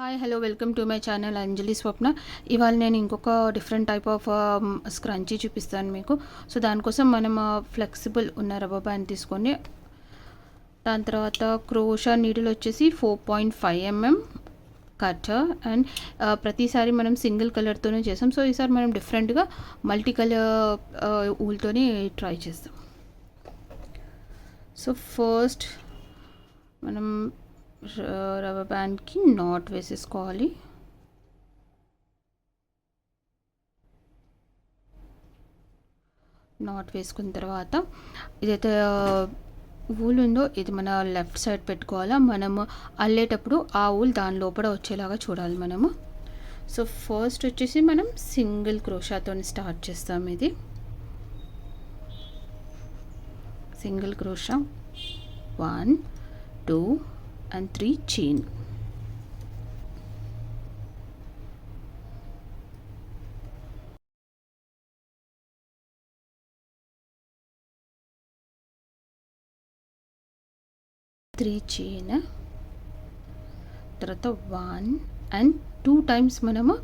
Hi hello welcome to my channel Anjali Swapna. ఇవాళ నేను ఇంకొక డిఫరెంట్ టైప్ ఆఫ్ స్క్రంచీ చూపిస్తాను మీకు. సో దానికోసం మనం ఫ్లెక్సిబుల్ ఉన్న రబ్బర్ బ్యాండ్ తీసుకొని, దాని తర్వాత క్రోషా నీడిల్ వచ్చేసి 4.5 mm కటర్ అండ్ ప్రతిసారి మనం సింగిల్ కలర్తోనే చేస్తాం. సో ఈసారి మనం డిఫరెంట్గా మల్టీ కలర్ ఊల్తోనే ట్రై చేస్తాం. సో ఫస్ట్ మనం రబ్బర్ బ్యాండ్కి నాట్ వేసేసుకోవాలి. నాట్ వేసుకున్న తర్వాత ఇదైతే ఊల్ ఉందో ఇది మన లెఫ్ట్ సైడ్ పెట్టుకోవాలా. మనము అల్లేటప్పుడు ఆ ఊల్ దాని లోపల వచ్చేలాగా చూడాలి మనము. సో ఫస్ట్ వచ్చేసి మనం సింగిల్ క్రోషాతో స్టార్ట్ చేస్తాం. ఇది సింగిల్ క్రోషా 1 2 and 3 chain. తర్వాత 1 and 2 టైమ్స్ మనము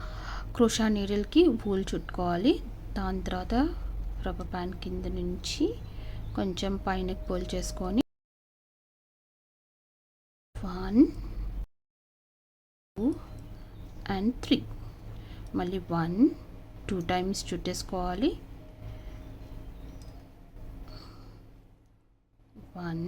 క్రోషా నీడిల్కి వూల్ చుట్టుకోవాలి. దాని తర్వాత రబ్బర్ బ్యాండ్ కింద నుంచి కొంచెం పైనకి పుల్ చేసుకొని 1 2 and 3 మళ్ళీ 1 2 టైమ్స్ చుట్టేసుకోవాలి. 1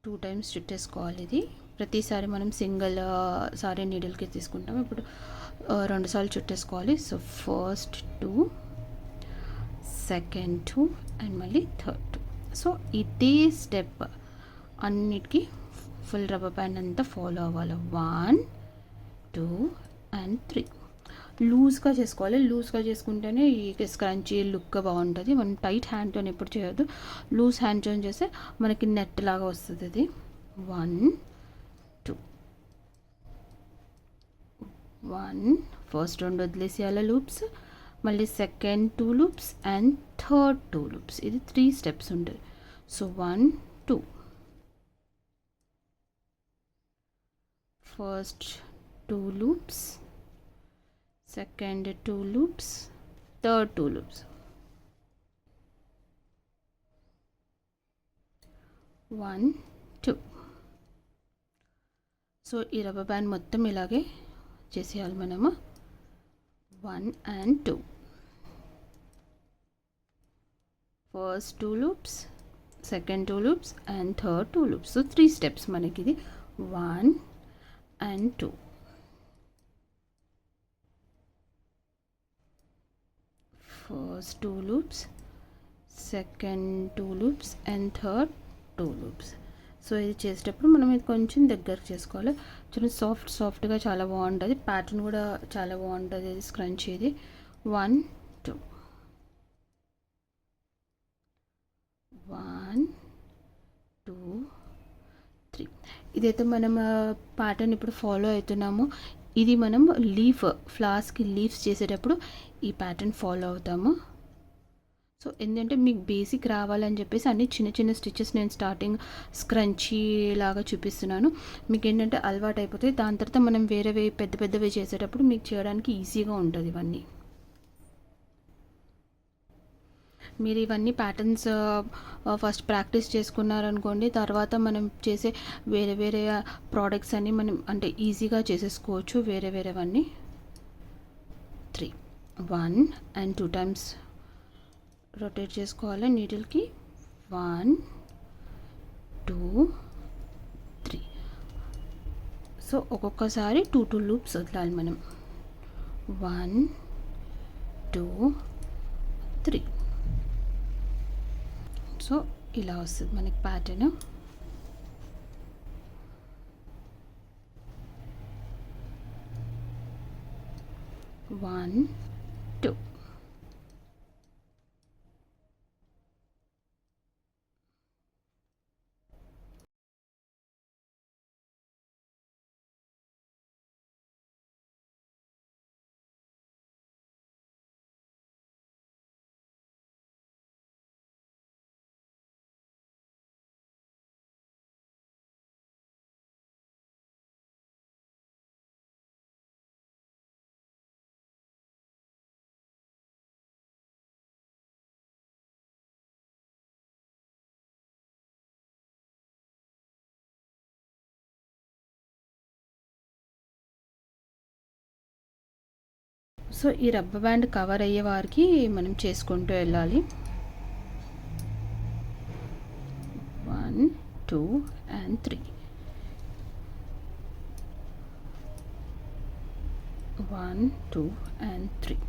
2 టైమ్స్ చుట్టేసుకోవాలి. ఇది ప్రతిసారి మనం సింగిల్ సారీ నీడిల్కి తీసుకుంటాం. ఇప్పుడు 2 సార్లు చుట్టేసుకోవాలి. సో ఫస్ట్ 2 సెకండ్ 2 అండ్ మళ్ళీ థర్డ్ 2. సో ఇదే స్టెప్ అన్నిటికీ ఫుల్ రబ్బర్ బ్యాండ్ అంతా ఫాలో అవ్వాలి. 1 2 and 3 లూజ్గా చేసుకోవాలి. లూజ్గా చేసుకుంటేనే ఈ స్క్రంచీ లుక్ బాగుంటుంది. మనం టైట్ హ్యాండ్తో ఎప్పుడు చేయొద్దు. లూజ్ హ్యాండ్తో చేస్తే మనకి నెట్ లాగా వస్తుంది. అది 1 2 1 ఫస్ట్ 2 వదిలేసేయాలి లూప్స్, మళ్ళీ second 2 loops and third 2 loops. ఇది 3 స్టెప్స్ ఉంటుంది. So 1 2 first 2 loops, second 2 loops, third 2 loops, 1 2. So ఈ రబ్బర్ బ్యాండ్ మొత్తం ఇలాగే చేసేయాలి మనము. 1 and 2 first 2 loops, second 2 loops and third 2 loops. So 3 steps మనకి. ఇది 1 and 2 first 2 loops, second 2 loops and third 2 loops. So ఇది చేసేటప్పుడు మనం ఇది కొంచెం దగ్గర చేసుకోవాలి. చాలా సాఫ్ట్గా చాలా బాగుంటుంది. ప్యాటర్న్ కూడా చాలా బాగుంటుంది. ఇది స్క్రంచ్. ఇది 1 2 1 2 3. ఇదైతే మనం ప్యాటర్న్ ఇప్పుడు ఫాలో అవుతున్నాము. ఇది మనం ఫ్లవర్స్కి లీవ్స్ చేసేటప్పుడు ఈ ప్యాటర్న్ ఫాలో అవుతాము. సో ఎందుకంటే మీకు బేసిక్ రావాలని చెప్పేసి అన్ని చిన్న చిన్న స్టిచెస్ నేను స్టార్టింగ్ స్క్రంచీ లాగా చూపిస్తున్నాను. మీకు ఏంటంటే అలవాటు అయిపోతాయి. దాని తర్వాత మనం వేరేవి పెద్దవి చేసేటప్పుడు మీకు చేయడానికి ఈజీగా ఉంటుంది. ఇవన్నీ మీరు ఇవన్నీ ప్యాటర్న్స్ ఫస్ట్ ప్రాక్టీస్ చేసుకున్నారనుకోండి, తర్వాత మనం చేసే వేరే ప్రోడక్ట్స్ అన్నీ మనం అంటే ఈజీగా చేసేసుకోవచ్చు. వేరేవన్నీ 3 1 and 2 టైమ్స్ రొటేట్ చేసుకోవాలి నీడిల్కి. 1 2 3. సో ఒక్కొక్కసారి 2 లూప్స్ వదలాలి మనం. 1 2 3. సో ఇలా వస్తుంది మనకి ప్యాటర్న్. 1 2 సో ఈ రబ్బర్ బ్యాండ్ కవర్ అయ్యే వారికి మనం చేసుకుంటూ వెళ్ళాలి. 1 2 and 3, 1 2 and 3.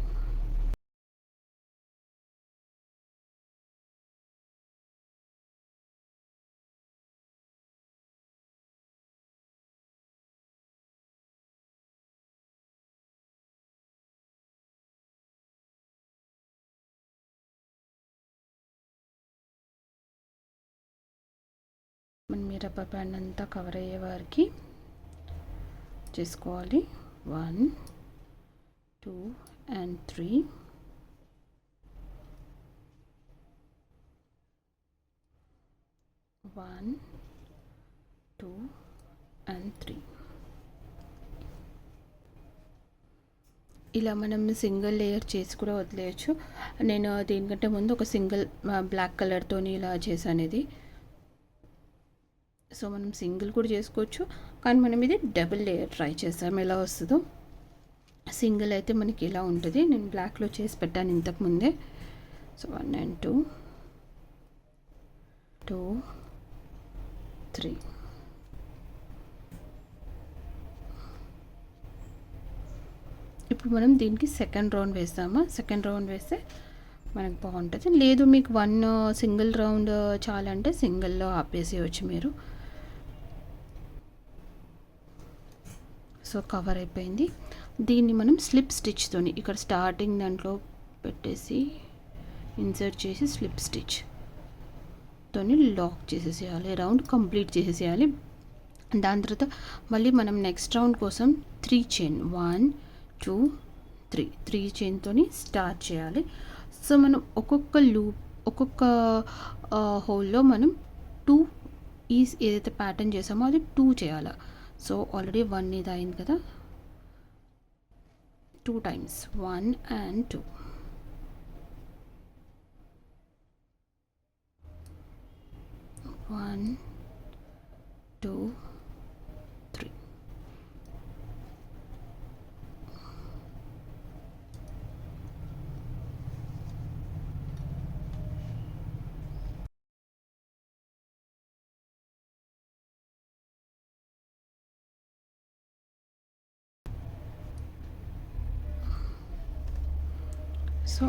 మనం ఈ రబ్బర్ బ్యాండ్ అంతా కవర్ అయ్యే వారికి చేసుకోవాలి. 1 2 and 3, 1 2 and 3. ఇలా మనం సింగిల్ లేయర్ చేసి కూడా వదిలేయచ్చు. నేను దీనికంటే ముందు ఒక సింగిల్ బ్లాక్ కలర్తోని ఇలా చేశాను ఇది. సో మనం సింగిల్ కూడా చేసుకోవచ్చు, కానీ మనం ఇది డబుల్ లేయర్ ట్రై చేసాం ఎలా వస్తుందో. సింగిల్ అయితే మనకి ఇలా ఉంటుంది. నేను బ్లాక్లో చేసి పెట్టాను ఇంతకుముందే. So 1 and 2 2 3. ఇప్పుడు మనం దీనికి సెకండ్ రౌండ్ వేస్తామా. సెకండ్ రౌండ్ వేస్తే మనకు బాగుంటుంది. లేదు మీకు 1 సింగిల్ రౌండ్ చాలంటే సింగిల్లో ఆపేసేయచ్చు మీరు. సో కవర్ అయిపోయింది. దీన్ని మనం స్లిప్ స్టిచ్తోని ఇక్కడ స్టార్టింగ్ దాంట్లో పెట్టేసి ఇన్సర్ట్ చేసి స్లిప్ స్టిచ్తోని లాక్ చేసేసేయాలి. రౌండ్ కంప్లీట్ చేసేసేయాలి. దాని తర్వాత మళ్ళీ మనం నెక్స్ట్ రౌండ్ కోసం 3 చైన్ 1 2 3 చైన్తోని స్టార్ట్ చేయాలి. సో మనం ఒక్కొక్క హోల్లో మనం 2 ఏదైతే ప్యాటర్న్ చేసామో అది 2 చేయాలి. సో ఆల్రెడీ 1 ఇది అయింది కదా, 2 times 1 and 2. 1 2 3. సో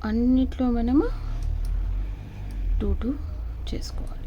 అన్నిట్లో మనము 2 2 చేసుకోవాలి.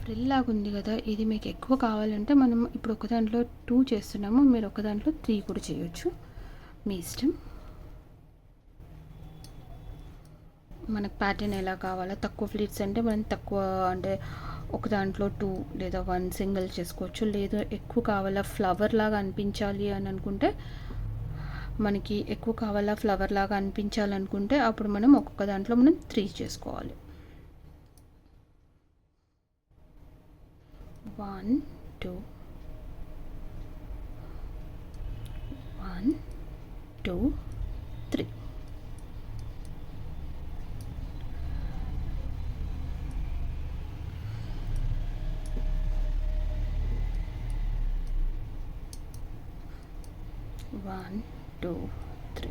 ఫ్రిల్ లాగా ఉంది కదా, ఇది మీకు ఎక్కువ కావాలంటే మనం ఇప్పుడు ఒక దాంట్లో 2 చేస్తున్నాము, మీరు ఒక దాంట్లో 3 కూడా చేయొచ్చు, మీ ఇష్టం. మనకు ప్యాటర్న్ ఎలా కావాలో, తక్కువ ఫ్లీట్స్ అంటే మనం తక్కువ అంటే ఒక దాంట్లో 2 లేదా 1 సింగిల్ చేసుకోవచ్చు. లేదు ఎక్కువ కావాలా ఫ్లవర్ లాగా అనిపించాలి అని అనుకుంటే, మనకి ఎక్కువ కావాలా ఫ్లవర్ లాగా అనిపించాలనుకుంటే అప్పుడు మనం ఒక్కొక్క దాంట్లో మనం 3 చేసుకోవాలి. 1 2 1 2 3. One, 2, 3.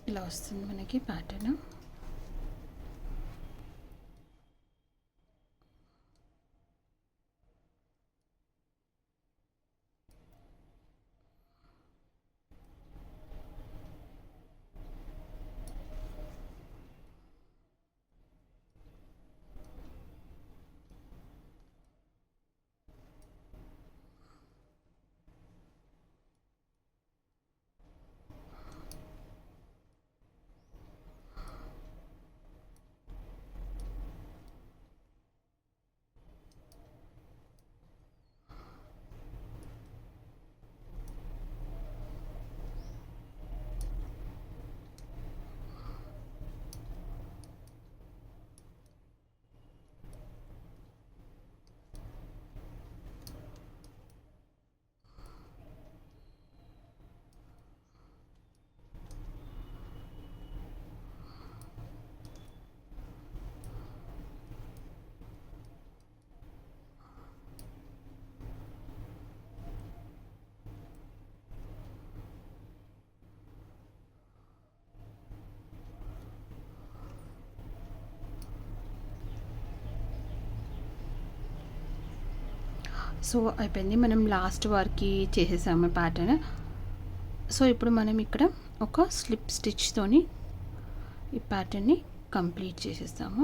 ఇలా వస్తుంది మనకి ప్యాటర్న్. సో అయిపోయింది, మనం లాస్ట్ వరకు చేసేసాము ప్యాటర్న్. సో ఇప్పుడు మనం ఇక్కడ ఒక స్లిప్ స్టిచ్తోని ఈ ప్యాటర్న్ని కంప్లీట్ చేసేస్తాము.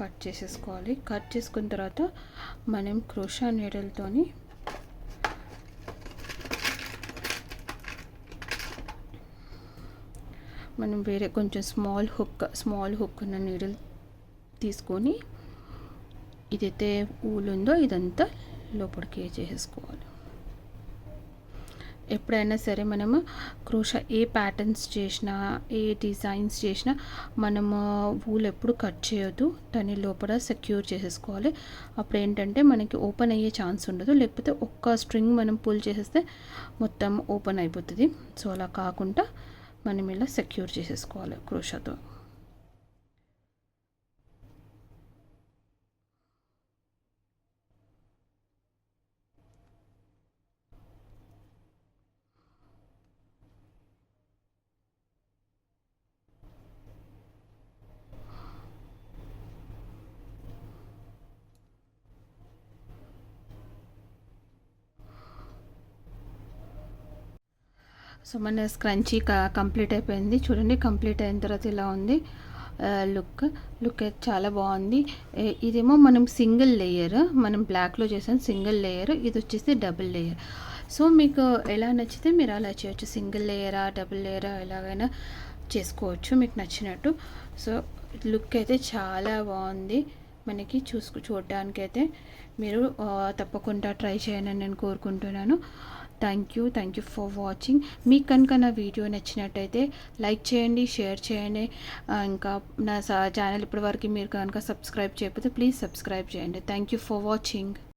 కట్ చేసేసుకోవాలి. కట్ చేసుకున్న తర్వాత మనం క్రోషా నీడల్తోని మనం వేరే కొంచెం స్మాల్ హుక్ ఉన్న నీడిల్ తీసుకొని ఇదైతే ఊలు ఉందో ఇదంతా లోపలికి చేసేసుకోవాలి. ఎప్పుడైనా సరే మనము క్రోషా ఏ ప్యాటర్న్స్ చేసినా ఏ డిజైన్స్ చేసినా మనము వూల్ ఎప్పుడు కట్ చేయొద్దు, దాన్ని లోపల సెక్యూర్ చేసేసుకోవాలి. అప్పుడు ఏంటంటే మనకి ఓపెన్ అయ్యే ఛాన్స్ ఉండదు, లేకపోతే ఒక్క స్ట్రింగ్ మనం పుల్ చేసేస్తే మొత్తం ఓపెన్ అయిపోతుంది. సో అలా కాకుండా మనం ఇలా సెక్యూర్ చేసేసుకోవాలి క్రోషాతో. సో మన స్క్రంచీ కంప్లీట్ అయిపోయింది. చూడండి, కంప్లీట్ అయిన తర్వాత ఇలా ఉంది లుక్ అయితే చాలా బాగుంది. ఇదేమో మనం సింగిల్ లేయర్, మనం బ్లాక్లో చేసాం సింగిల్ లేయర్, ఇది వచ్చేసి డబుల్ లేయర్. సో మీకు ఎలా నచ్చితే మీరు అలా చేయొచ్చు, సింగిల్ లేయరా డబుల్ లేయరా ఎలాగైనా చేసుకోవచ్చు మీకు నచ్చినట్టు. సో లుక్ అయితే చాలా బాగుంది మనకి చూడడానికైతే. మీరు తప్పకుండా ట్రై చేయాలని నేను కోరుకుంటున్నాను. Thank you for watching. మీకు కనుక నా వీడియో నచ్చినట్టయితే లైక్ చేయండి, షేర్ చేయండి. ఇంకా నా ఛానల్ ఇప్పటివరకు మీరు కనుక సబ్స్క్రైబ్ చేయకపోతే ప్లీజ్ సబ్స్క్రైబ్ చేయండి. Thank you for watching.